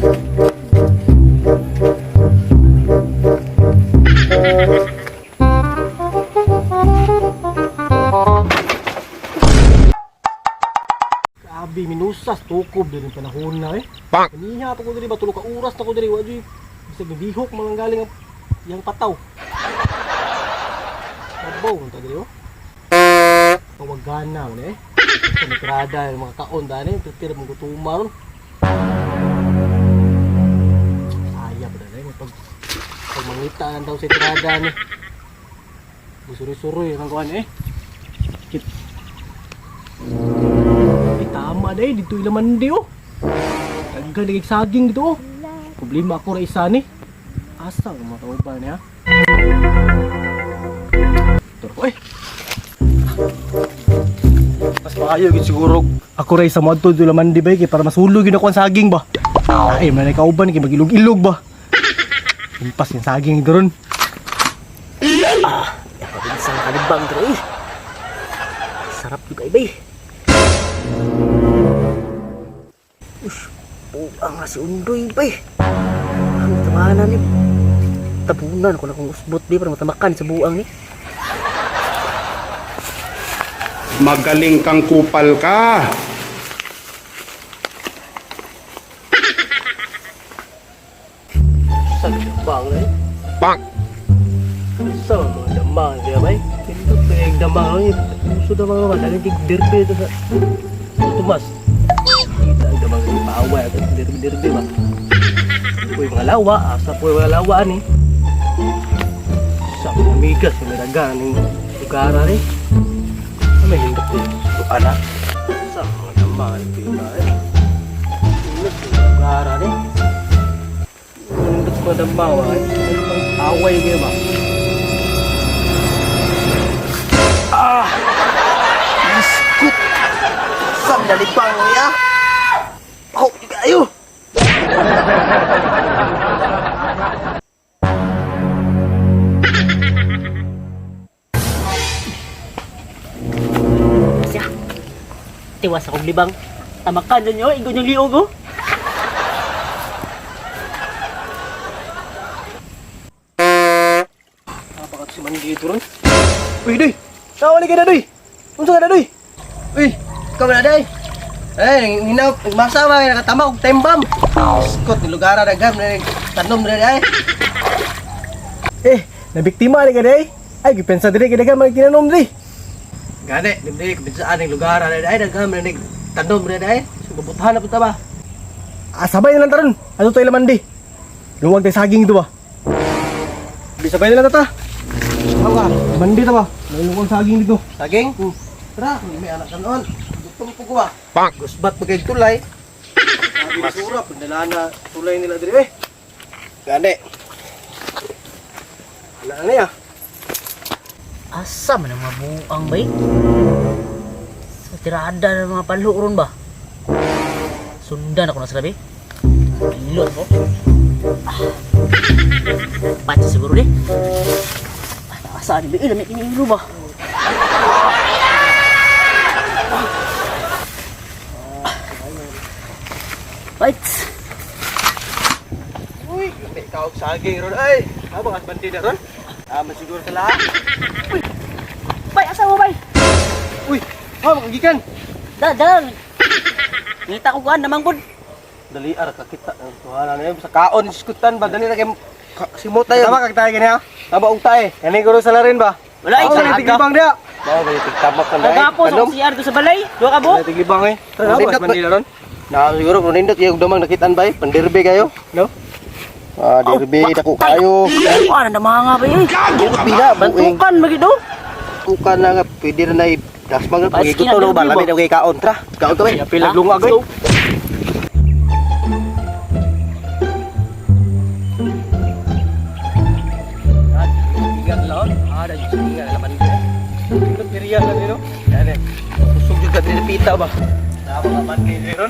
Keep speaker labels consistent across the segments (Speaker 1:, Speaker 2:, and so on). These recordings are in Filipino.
Speaker 1: Grabe, minusas, tukob din yung panahon na eh.
Speaker 2: Pak!
Speaker 1: Kaniya pa ko diri ba, tulog ka oras na ko diri, wadyo. Bisag nabihok, malang galing ang yang pataw. Mabaw, kung ta diri oh. Tawagana mo eh. Sa mikrada, yung mga kaon dani, titir mong gutuma ron. Sayang ba dali, pag mangita lang daw sa mikrada ni. Busuri-suri ang kuhan eh. Kit. Tama dahil, dito ilaman di oh. Nagkaligig saging dito oh. Problema ako ra isa ni. Asa ang mga kauban niya? Turo eh. Mas maayo gid siguro. Ako ra isa mo dito ilaman di ba kay para masulog gid ako ang saging ba. Ay man ay kauban kay magilog-ilog ba. Impas yung saging doon.
Speaker 3: Isang kalibang dito eh. Sarap juga ibay. Ush, ang si Undoy ibay. Ang tamahanan ni. Tabunan ko na kung usbot di para matamakan sa buang ni.
Speaker 2: Magaling kang kupal ka.
Speaker 1: Sa bang eh.
Speaker 2: Pak!
Speaker 1: Sa mga damang dia bay. Hindi peg damang ni. Uso damang naman dali kig derby to sa Tumas. Kita ang damang ni paaway at derby ba. Uy mga lawa, asa po mga lawa ni. Sa mga amigas may raga ning lugar ni. May hindot ko. Ana. Sa mga damang ni ba eh. Lugar ni. Hindot ko damang ay away gyud ba.
Speaker 3: Biskut. Sandali pang ya. Oh, juga ayo. Siya. Tiwas akong libang. Tamakan dyan nyo, igon yung liog oh.
Speaker 1: Napakat si Mandi dito ron. Uy, Doy! Nawali ka na, Doy! Unsa ka na, Doy? Uy! Ikaw na, Doy! Eh, masa ba, nakatama kong tembam! Iskot, nilugara na gam, tanom na, Doy! Nabiktima na ka, Doy! Ay, gipensa dili, kinaga magtinanom, Doy! Gani, hindi, kubinsaan ng lugara na, Doy! Nagam na, tanom na, Doy! Subabutahan na po ba? Sabay na lang taron! Ano tayo laman, Doy? Luwag tayo saging ito ba? Sabay na lang tata! Awa, mandi ta ba? Nalulungan saging dito. Saging? Tara, may anak ka noon. Gutom po ko ba?
Speaker 2: Pak!
Speaker 1: Gusbat pagay tulay. Masura, pagdalana tulay nila diri eh. Gani. Wala na niya.
Speaker 3: Asa man ang mga buang bay? Sa tirada ng mga paluron ba? Sundan ako na sa labi. Pilot ko. Pacha siguro deh. Saan ba ilan may kinihiro ba? Fights!
Speaker 1: Uy, may ikaw saging ron ay. Bakit bandi na ron? Masiguro sa lahat.
Speaker 3: Uy! Bay, asa mo bay?
Speaker 1: Uy, magigikan.
Speaker 3: Dadan! Ngita ko kuhan namang pod.
Speaker 1: Dali ara kakita. Tuhala na yun. Sa kaon, iskutan ba? Dali na kayo simot tayo. Tama kag tayo ganyan ha? Tama ung tayo. Kani guro sa larin ba?
Speaker 3: Wala
Speaker 1: Ako
Speaker 3: isa
Speaker 1: na tiglibang dia. Bawa ba tigtamak kan dai?
Speaker 3: Kagapos ako CR ko sa balay. Duha ka bo?
Speaker 1: Wala tiglibang eh. Tara ba bandi na ron? Na siguro kung nindot yung damang nakitaan ba eh? Pandirbe kayo? No? Derby dako kayo.
Speaker 3: Ano na mga nga ba yun?
Speaker 1: Derby na,
Speaker 3: Bantukan magido.
Speaker 1: Tukan na nga, pwede na na dasmang na
Speaker 3: Paski
Speaker 1: pagikuto
Speaker 3: na
Speaker 1: no ba?
Speaker 3: derby
Speaker 1: Lamig na kay kaon. Tara, kaon kami. Pilag lungag eh. Ingat lang, ada juga ingat laman dia. Itu pirian lah ni no. Yan eh. Susuk juga dari pita ba. Apa laman ni ron?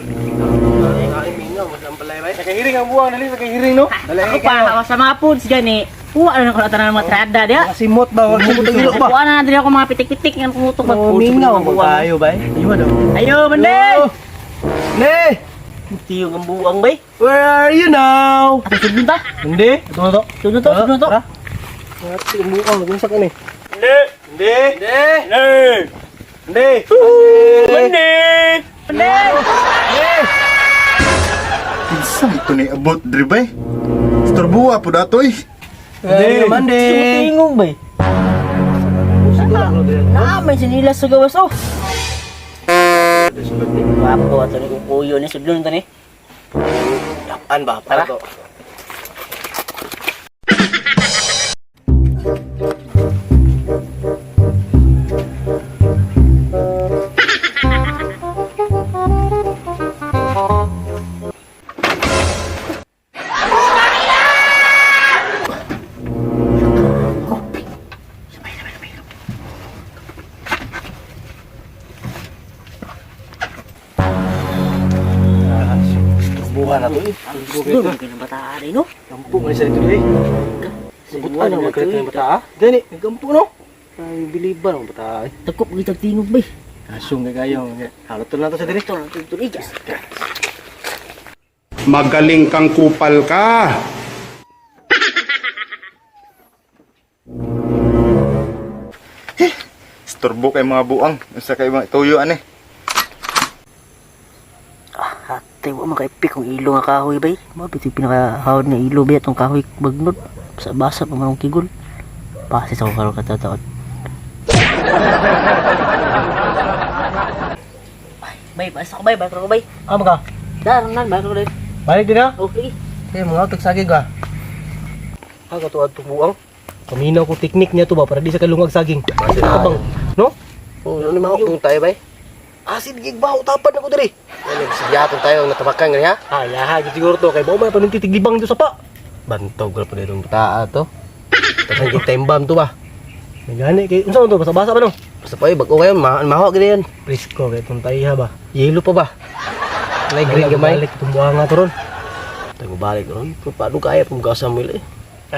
Speaker 1: Kali mingaw mo sang balay bay. Nakahiring ang buwang dali, nakahiring no.
Speaker 3: Ako pa ako sa mga food si gani. Kuha na ko tanan mga trada dia.
Speaker 1: Simot ba wag mo tagilo ba?
Speaker 3: Kuha na diri ako mga pitik-pitik ng pumutok ba.
Speaker 1: Mingaw mo tayo bay. Iyo daw.
Speaker 3: Ayo bende.
Speaker 1: Ne!
Speaker 3: Tiyong ang buang bay.
Speaker 1: Where are you now?
Speaker 3: Ato sundon ta.
Speaker 1: Hindi. Ito na to.
Speaker 3: Sundon to, sundon to.
Speaker 1: Tara. Ati ang buang. Ginsak ka ni.
Speaker 2: Hindi!
Speaker 1: Hindi.
Speaker 2: Hindi!
Speaker 1: Hindi.
Speaker 2: Hindi!
Speaker 1: Hindi.
Speaker 4: Kinsa ito ni abot diri bay? Storbuwa po datoy.
Speaker 1: Hindi. Mandi.
Speaker 3: Tingong bay. May sinilas sa gawas oh. Wapo ato ni kukuyo ni sudlon to ni.
Speaker 1: Lapan ba?
Speaker 3: Tara.
Speaker 1: Para to. Buhan na to eh.
Speaker 3: Sudlon kay bataan ay no.
Speaker 1: Gampo nga sa dito eh. Butan ang magkalit ng bata. Gani, gampo no. Ay, biliban ang bata.
Speaker 3: Takop gitag tingog bay.
Speaker 1: Kasong nga gayong. Halot na to sa dito.
Speaker 3: Ito lang ito igas.
Speaker 2: Magaling kang kupal ka.
Speaker 4: Storbo kay mga buang. Unsa kay mga tuyo ani?
Speaker 3: Ate, wa man kay pik kung ilo nga kahoy bay. Mabit yung pinakahawad nga ilo bay atong kahoy bagnod. Basa pa manong kigol. Pasis ako karon katataon. Ay, bay, basta ko bay, bay ko bay.
Speaker 1: Amo ka?
Speaker 3: Daran bay ko bay.
Speaker 1: Balik din na.
Speaker 3: Okay.
Speaker 1: Eh, mga utok saging ka. Ako to at buang. Paminaw ko teknik niya to ba para di sa kalungag saging. Kasi bang, no? Oh, ano mga utok tayo bay? Asin gig ba utapan ako diri. Ano sigyatong tayo natabakan gani ha? Ah, yaha gid siguro to kay mo man panunti tiglibang to sa pa. Bantog ra pa dirong bata to. Tagang gitembam to ba? Nagani kay unsa man to basa-basa ba no? Basta pa bag-o kayo maho gid yan. Presko kay tong tayha ba. Yelo pa ba? Lay green gamay. Balik itong buhanga to ron. Tago balik ron. Paano kaya pong kasamil eh.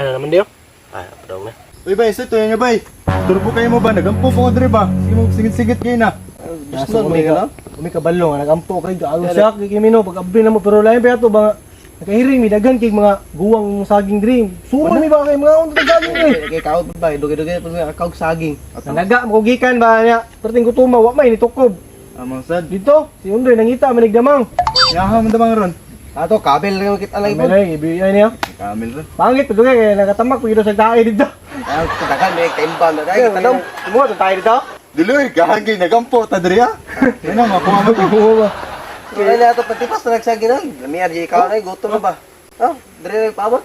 Speaker 1: Ano naman diyo? Ah, padong na.
Speaker 4: Uy bay, sa tuyo nga bay. Storbo kayo mo ba? Nagampo po ko diri ba? Sige mo sigit-sigit kayo na.
Speaker 1: Gusto mo ka? Umi ka balong nagampo kay gaano siya kay Kimino pag abri na mo pero lain pa to ba nakahiring mi daghan kay mga guwang saging dream. Sumo na mi ba kay mga unta saging eh. Kay kaot ba dugi-dugi pag akaw saging. Naga mo gikan ba niya. Perting gutuma wa may ni tukob.
Speaker 4: Amang sad.
Speaker 1: Dito si Undoy nangita manigdamang.
Speaker 4: Yaha man damang ron.
Speaker 1: Ato kabel lang kita lang ibon. Ay, ibigay niya.
Speaker 4: Kamil ron.
Speaker 1: Pangit pud kay nakatamak pud sa tae dito. Ah, kadagan may kaimbang na dai tanong. Mo to tayo dito.
Speaker 4: Diloy, gahagi nagampo ta diri ha. Yan ang makuha mo
Speaker 1: Oo ba. Kaya na ato patipas na nagsagi na. Lamiar di ikaw na gutom na ba? Ha? Dire pa ba?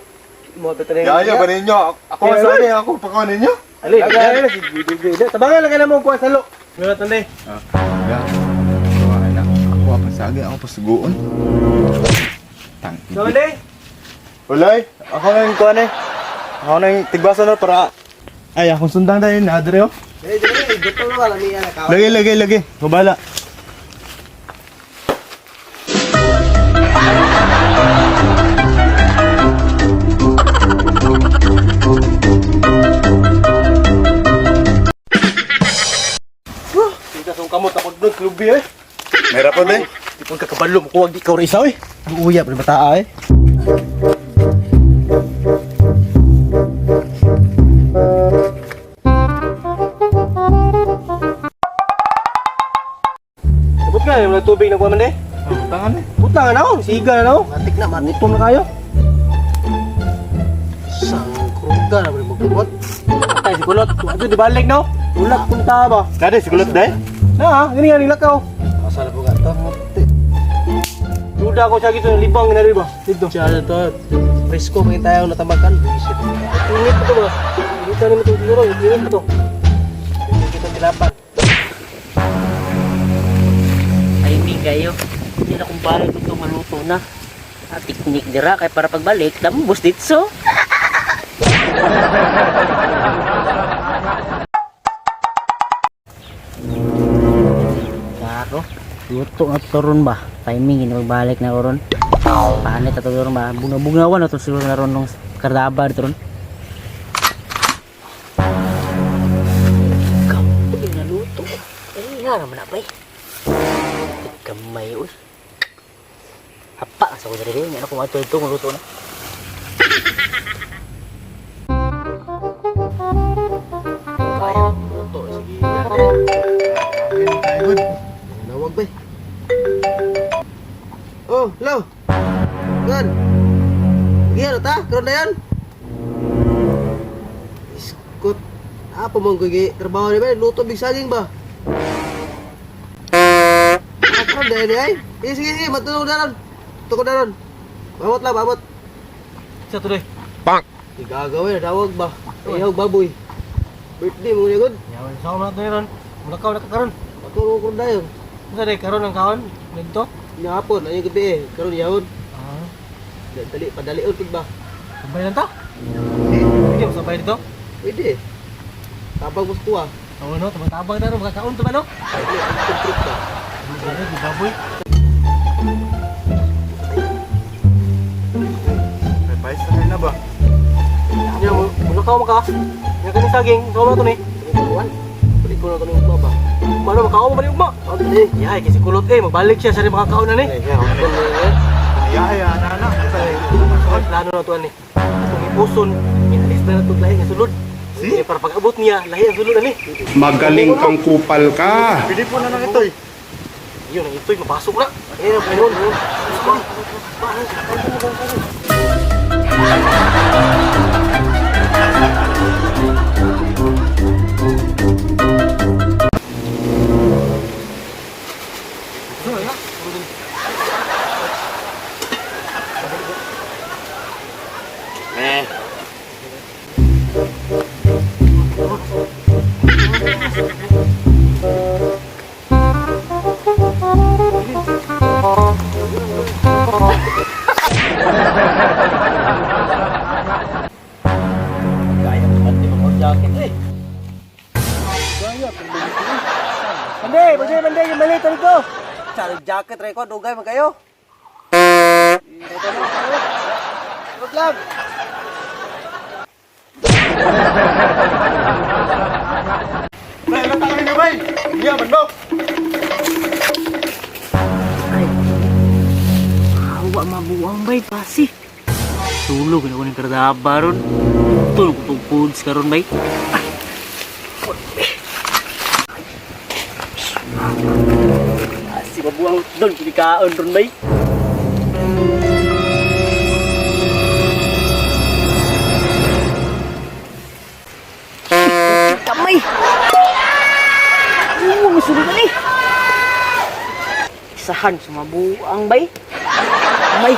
Speaker 1: Mo betre.
Speaker 4: Yaya ba ninyo? Ako ang sabi, ako pakawan ninyo.
Speaker 1: Ali, gaya na si Bibi. Tabangan lang ka na mo kuha sa lo. Wala tande.
Speaker 4: Ya. Kuha na. Ako ang pasagi, ako pasuguon. Tang.
Speaker 1: Tande.
Speaker 4: Ulay, ako na yung kuha na. Ako na yung tigbasan na para ay akong sundang tayo na adre oh.
Speaker 1: Dire, gutom na wala niya na ka.
Speaker 4: Lagi. Mabala.
Speaker 1: Dito sa kamot ako dod klubi eh.
Speaker 4: Meron pa din.
Speaker 1: Di pag kakabalo mo kuwag di ka risaw eh. Uuyap ni bataa eh. Abot ka, yung tubig na kuha man eh.
Speaker 4: Tangan eh.
Speaker 1: Puta nga na ako, siga na ako. Matik na, magutom na kayo. Sangkruga na balik magkabot. Ay, si Kulot, ito di balik no? Ulat punta ba?
Speaker 4: Kada sigulat dai.
Speaker 1: Na, gani nga nilakaw. Masala po ka to. Duda ko siya gito, libang na rin ba? Dito. Siya na to, presko may tayo natamakan. Buisit. Init pa to ba? Init na naman ito, siguro, init pa to. Hindi kita tilapan.
Speaker 3: Ay, mi kayo. Hindi na kung balik ito maluto na. Tiknik dira kay para pagbalik, dambos ditso. Kako, luto nga turon ba? Timing ini magbalik na ron. Panit ato ron ba? Bunga-bungawan ato siguro na ron nung kardaba dito ron. Kamu na luto. Eh, nga naman na bay. Kamay uy. Hapa sa ko diri. Ano ko mato ito maluto na.
Speaker 1: Kaya to sige gani. Ay good. Nawag ba? Oh, hello. Gan. Giyan ta, karon na yan. Iskot. Apa mong gigi trabaho ni ba? Luto big saging ba? Karon na yan ay. Sige, matulog na ron. Tukod na ron. Bawat lang, bawat. Sa tuloy.
Speaker 2: Bang!
Speaker 1: Igagawin, dawag ba? Iyaw baboy. Birthday mo niya good. Yawan sa mga tayo ron. Mulakaw na ka karon. Matulog ko na yun. Ano rin, karon ang kaon? Nagto? Hapon, ayun gabi eh. Karon yawon. Dali, padali ulpig ba? Sabay lang ta? Pwede mo sabay dito? Pwede. Tabang mo sa tuwa. Oo no, tabang na rin. Makakaon ito ba no? Pwede, ang trip ba? Ano, di baboy?
Speaker 4: May pais na kayo na ba?
Speaker 1: Yan mo, mulakaw mo ka. Yan ka ni saging, ikaw mo ito ni. Balik ko na ito ni ugma ba? Paano, makakaw mo ba ni ugma? Yahay, kasi kulot eh. Magbalik siya sa rin makakaon na ni.
Speaker 4: Yaya, anak.
Speaker 1: Plano na ito ani. Kung ipuson, inalis na ito lahi nga sulod. Eh, para pag-abot niya, lahi ang sulod ani.
Speaker 2: Magaling kang kupal ka.
Speaker 4: Pili po na lang ito eh.
Speaker 1: Yun, ang ito'y mapasok na. Ayun, ayun, ayun. Gaya mo pati mo jacket eh. Bande, yung malito nito. Sari jacket rin ko, dugay mo kayo. Huwag lang.
Speaker 4: Bay, ilang tangan na bay? Iya, mandok.
Speaker 3: Ay. Awa mabuang bay pasi. Tulog na ko ng kardaba ron. Tulog ko itong foods karon bay. Si mabuang doon pinikaon ron bay. Kamay! Masulog na ni! Isahan sa mabuang bay. Kamay!